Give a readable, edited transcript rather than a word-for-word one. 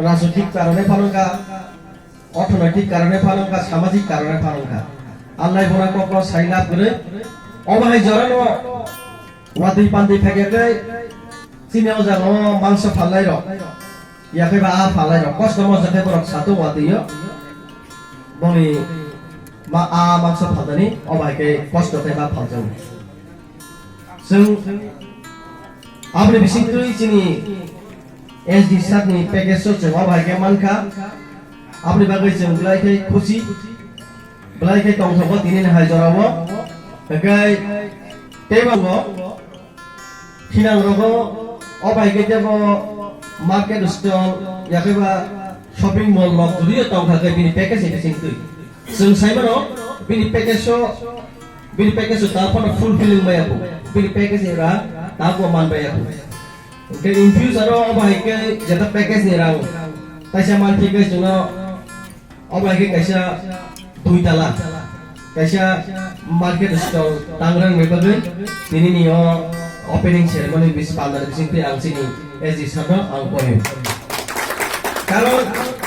রাজনৈতিক কারণে ফালঙ্কা অর্থনৈতিক কারণে ফালঙ্কা সামাজিক কারণে ফালঙ্কা আল্লাহ বরা কক্র সাইলাপ করে অবাহাই জরানো ওয়াদি পান্দি ফেকে চিনিয়াও জানো মাংস ফালাই রক ইয়াকে বা ফালাই রক কষ্ট মজাকে বরক সাতো ওয়াদিও বনি মা মাংস ফাদানি অবাহাইকে কষ্ট বা ফালজাও जों आपने बिसिंतुई चिनी एसडी सातनी पैकेज जों अबाहायके मानखा आपने बागै जों ब्लाइकै खुशी ब्लाइकै टंगथगो दिनै हायजरावो गाय टेबांगो खिनांगरगो अबाहायके देबो मार्केट स्टल याखैबा शॉपिंग मॉल लग जुरियो टंगथाकै बिनि पैकेज बिसिंतुई जों साइमानो बिनि पैकेज तापन फुलफिलिंग बायाबो बिनि पैकेज एरा ताको मान बायाबो के इनफ्यूज आरो अबाहायके जेता पैकेज नि रां ताइसा मान थिकै जोंनो अबाहायके काइसा 2 ताला काइसा मार्केट स्टल तांग्रां मेबागै दिनै नि ओपनिंग सेरेमनी बिस पालनार बिसिंथि आं सिनि एजि सानो आं पयो कारण